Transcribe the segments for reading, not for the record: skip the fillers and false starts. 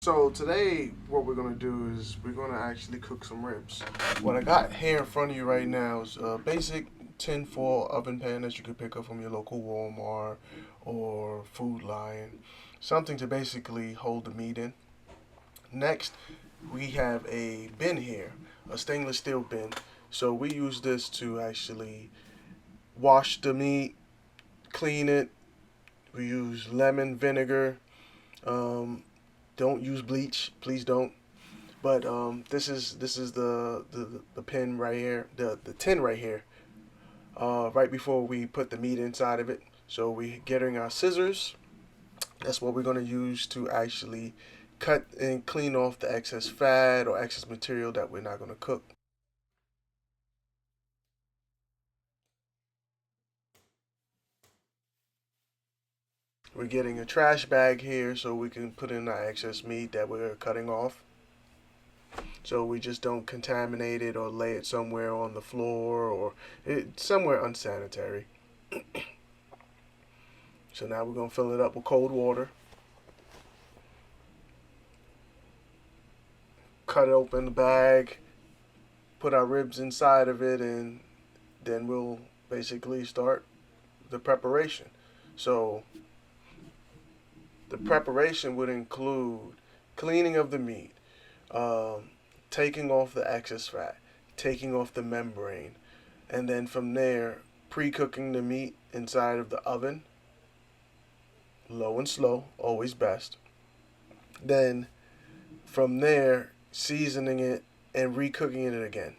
So today, what we're gonna do is we're gonna actually cook some ribs. What I got here in front of you right now is a basic tin foil oven pan that you could pick up from your local Walmart or Food Lion, something to basically hold the meat in. Next, we have a bin here, a stainless steel bin. So we use this to actually wash the meat, clean it. We use lemon vinegar. Um, don't use bleach, please don't. But this is the pin right here, the tin right here. Right before we put the meat inside of it, so we getting our scissors. That's what we're gonna use to actually cut and clean off the excess fat or excess material that we're not gonna cook. We're getting a trash bag here so we can put in our excess meat that we're cutting off. So we just don't contaminate it or lay it somewhere on the floor or somewhere unsanitary. So now we're gonna fill it up with cold water, cut open the bag, put our ribs inside of it, and then we'll basically start the preparation. So the preparation would include cleaning of the meat, um, taking off the excess fat, taking off the membrane, and then from there, pre-cooking the meat inside of the oven, low and slow, always best. Then from there, seasoning it and re-cooking it again.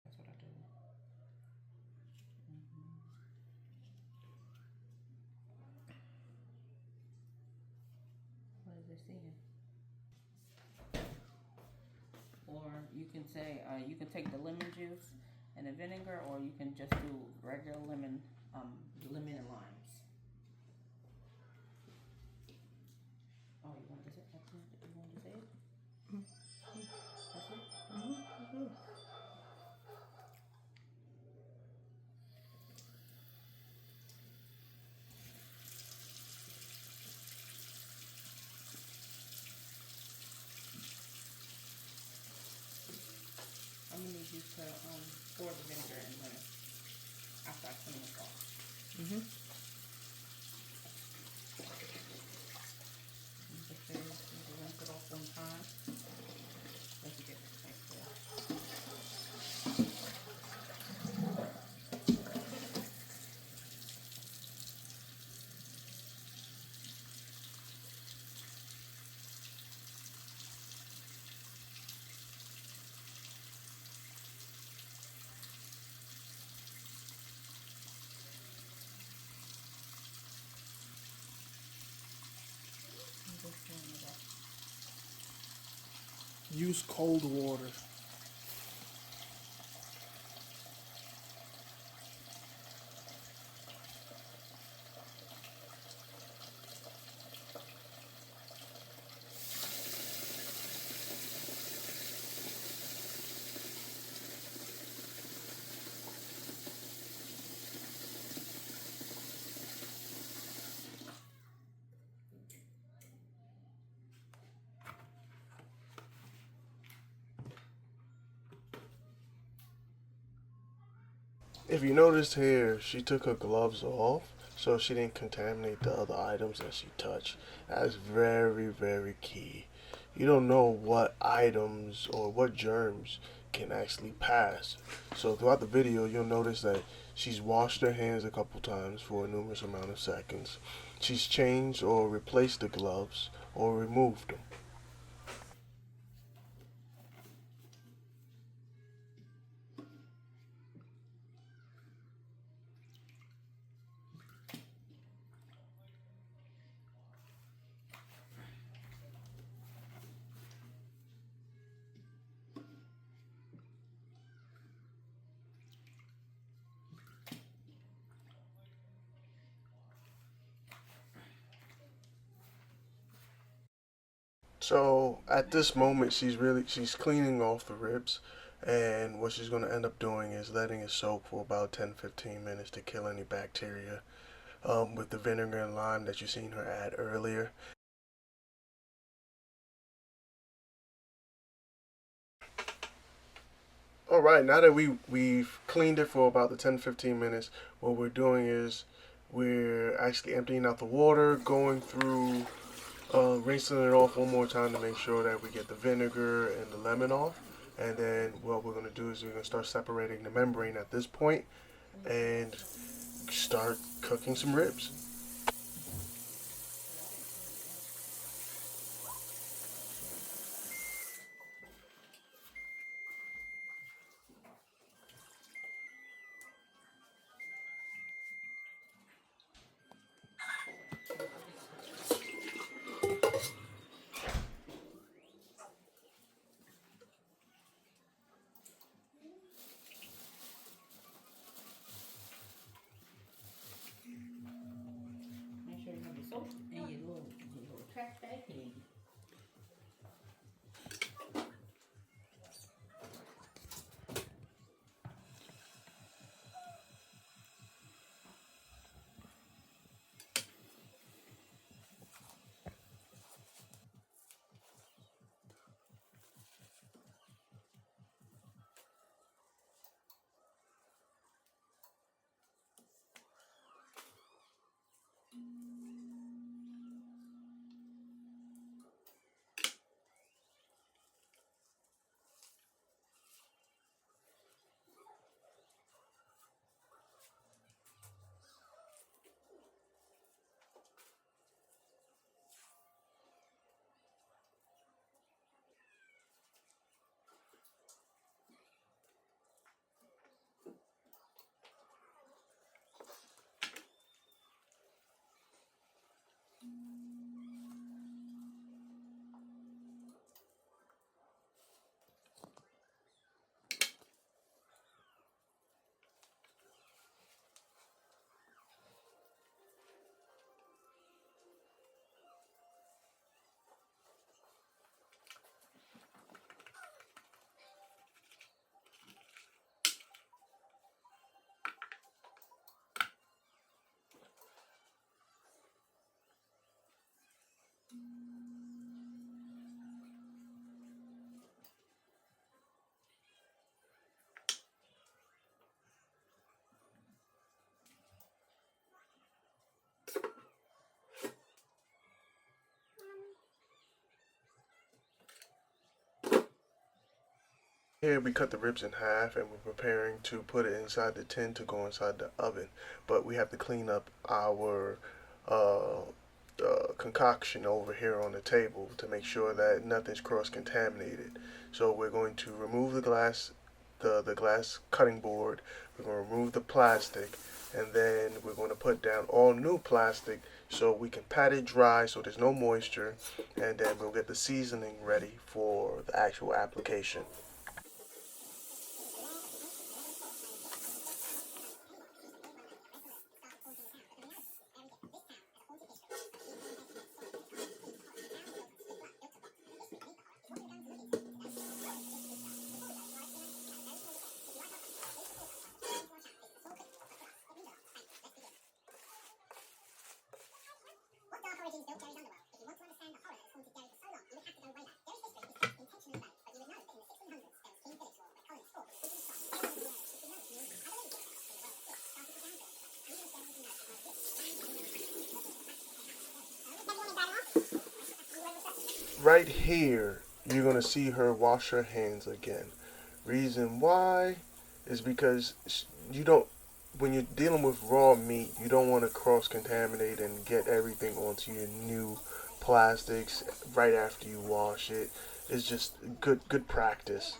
That's what I do. What is it saying? Or you can say you can take the lemon juice and the vinegar, or you can just do regular lemon and limes. Oh, you want to say? You want to say it? That's it. I'm gonna need you to pour the vinegar and lemon after I clean this off. Mm-hmm. Just rinse it off 1 time. Let's get it like this. Just clean it up. Use cold water. If you noticed here, she took her gloves off so she didn't contaminate the other items that she touched. That's very, very key. You don't know what items or what germs can actually pass. So throughout the video, you'll notice that she's washed her hands a couple times for a numerous amount of seconds. She's changed or replaced the gloves or removed them. So at this moment, she's cleaning off the ribs, and what she's gonna end up doing is letting it soak for about 10-15 minutes to kill any bacteria. With the vinegar and lime that you seen her add earlier. All right, now that we've cleaned it for about the 10-15 minutes, what we're doing is we're actually emptying out the water, going through rinsing it off one more time to make sure that we get the vinegar and the lemon off. And then what we're going to do is we're going to start separating the membrane at this point and start cooking some ribs. Make sure you have your soap and your little trash bag handy. Here we cut the ribs in half and we're preparing to put it inside the tin to go inside the oven. But we have to clean up our uh, concoction over here on the table to make sure that nothing's cross-contaminated. So we're going to remove the glass cutting board. We're going to remove the plastic, and then we're going to put down all new plastic so we can pat it dry so there's no moisture, and then we'll get the seasoning ready for the actual application. right here, you're gonna see her wash her hands again. Reason why is because you don't. When you're dealing with raw meat, you don't want to cross contaminate and get everything onto your new plastics right after you wash it. It's just good practice.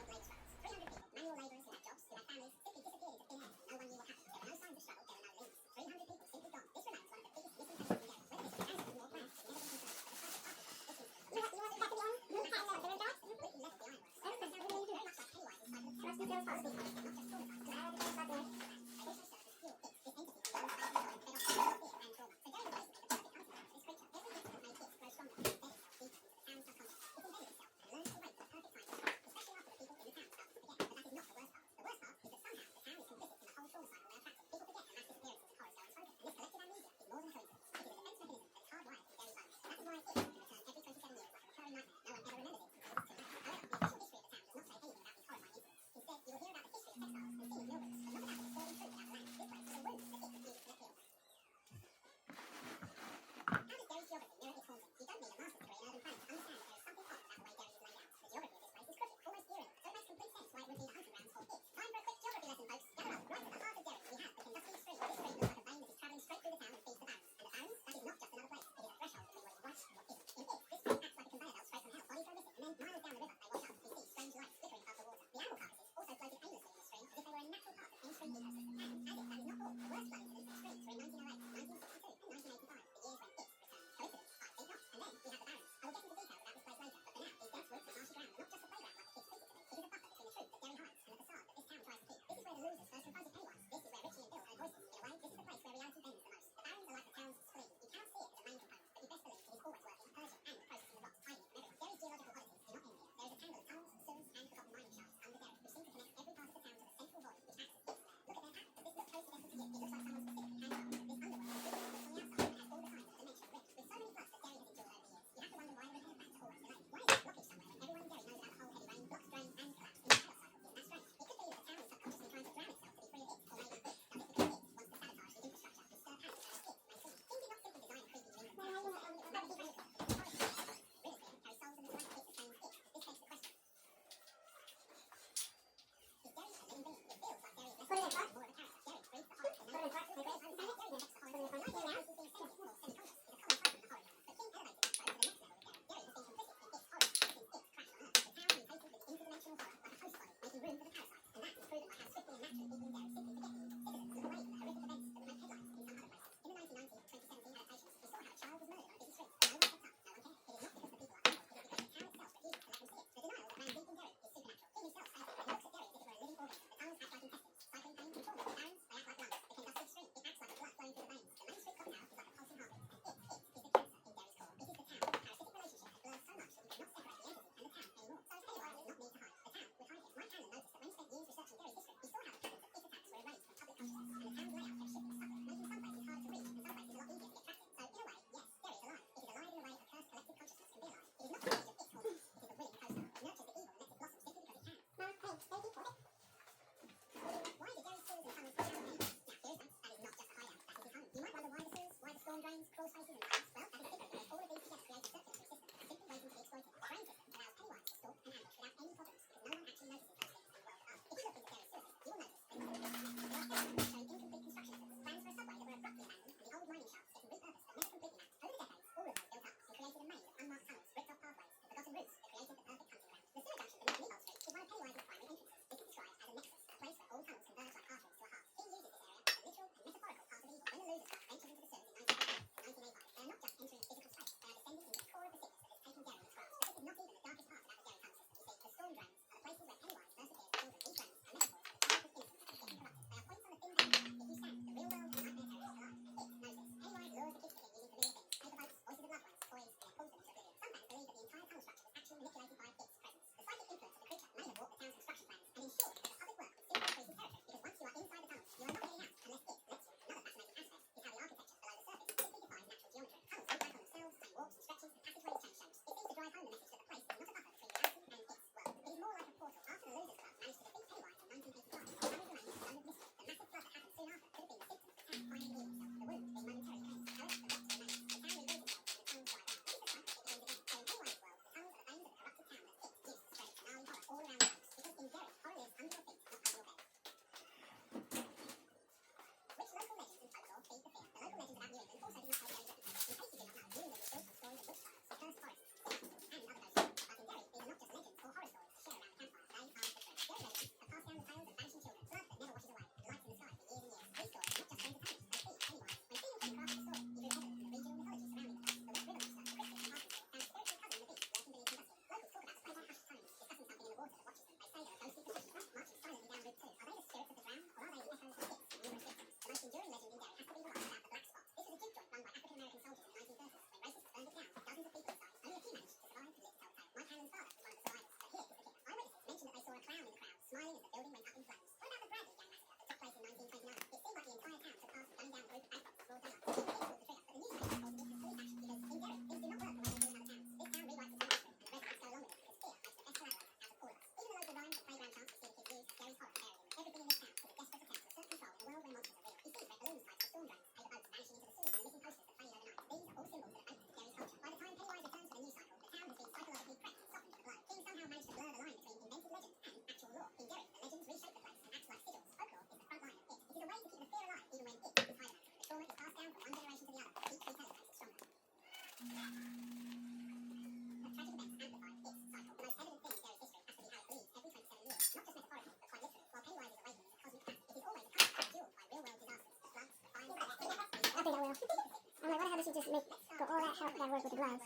you just make got all that help that work with the gloves.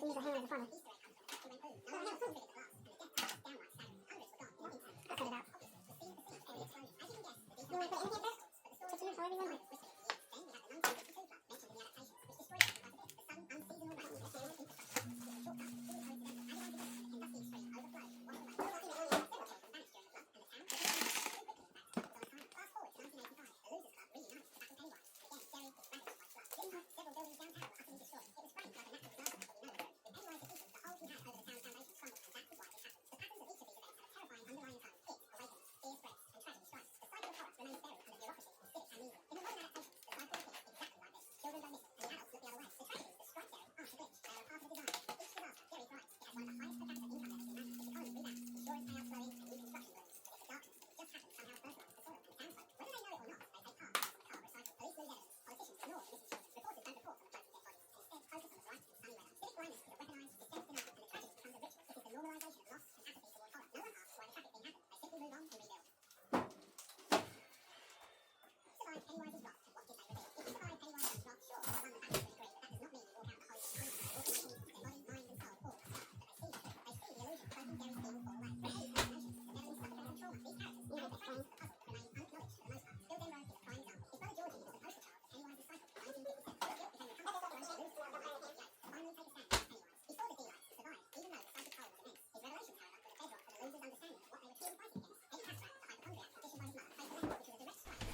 You use a hand as a funnel. Cut it out. You want to put it in here first? Put some however you want.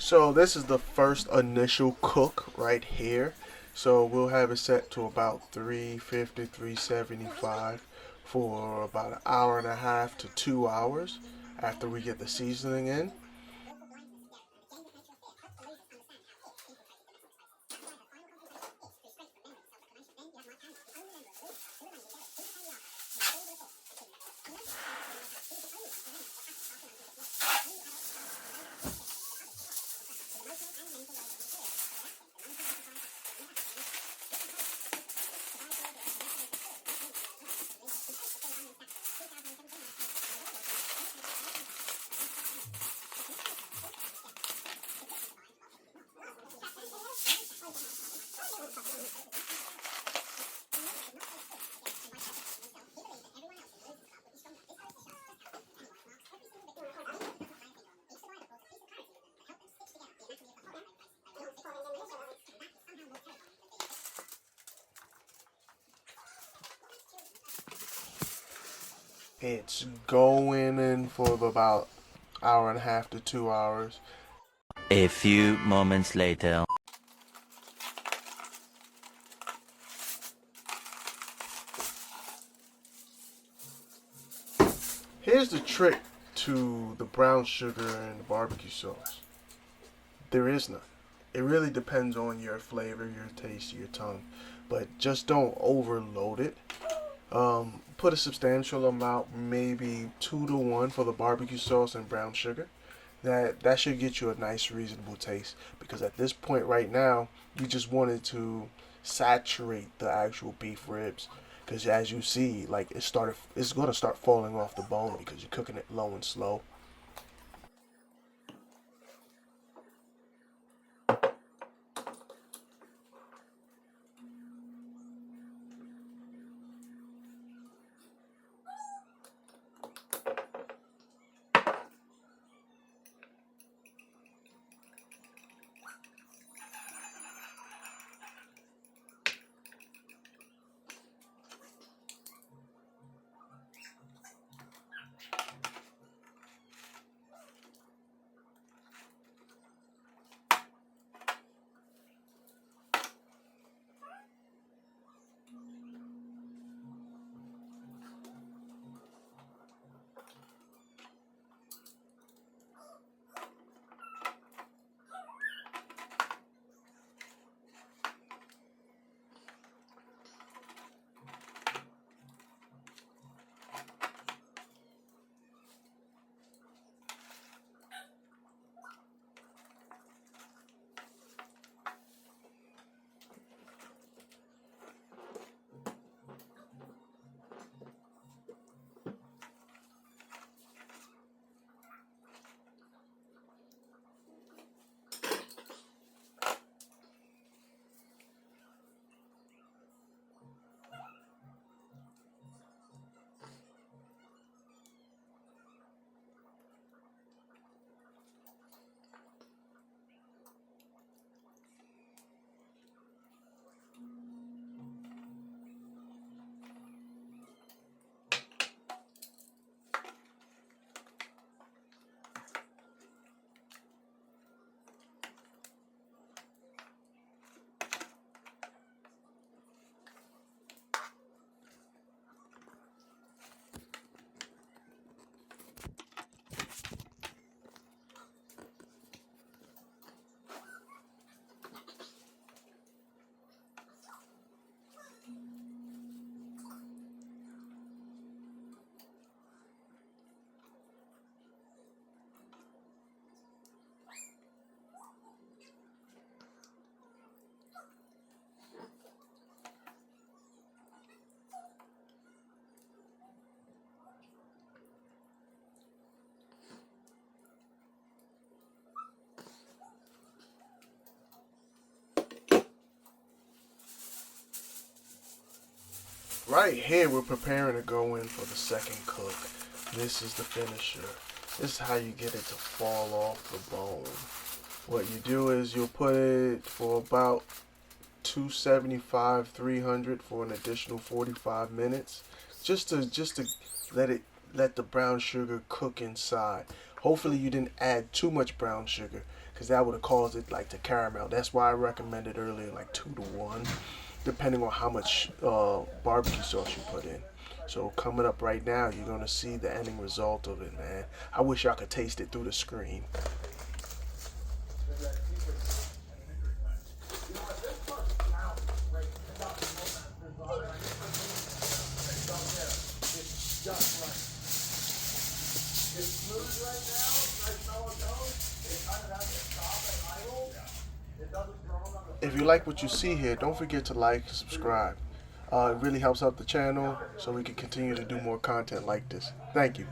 So this is the first initial cook right here. So we'll have it set to about 350, 375 for about an hour and a half to 2 hours after we get the seasoning in. It's going in for about hour and a half to 2 hours. A few moments later. Here's the trick to the brown sugar and the barbecue sauce. There is none. It really depends on your flavor, your taste, your tongue. But just don't overload it. Put a substantial amount, maybe 2 to 1 for the barbecue sauce and brown sugar. That should get you a nice reasonable taste, because at this point right now you just wanted to saturate the actual beef ribs, because as you see, like it's going to start falling off the bone because you're cooking it low and slow. right here, we're preparing to go in for the second cook. This is the finisher. This is how you get it to fall off the bone. What you do is you'll put it for about 275, 300 for an additional 45 minutes, just to let the brown sugar cook inside. Hopefully you didn't add too much brown sugar, because that would have caused it like to caramel. That's why I recommended earlier like 2 to 1, depending on how much barbecue sauce you put in. So coming up right now, you're gonna see the ending result of it, man. I wish y'all could taste it through the screen. If you like what you see here, don't forget to like and subscribe. It really helps out the channel so we can continue to do more content like this. Thank you.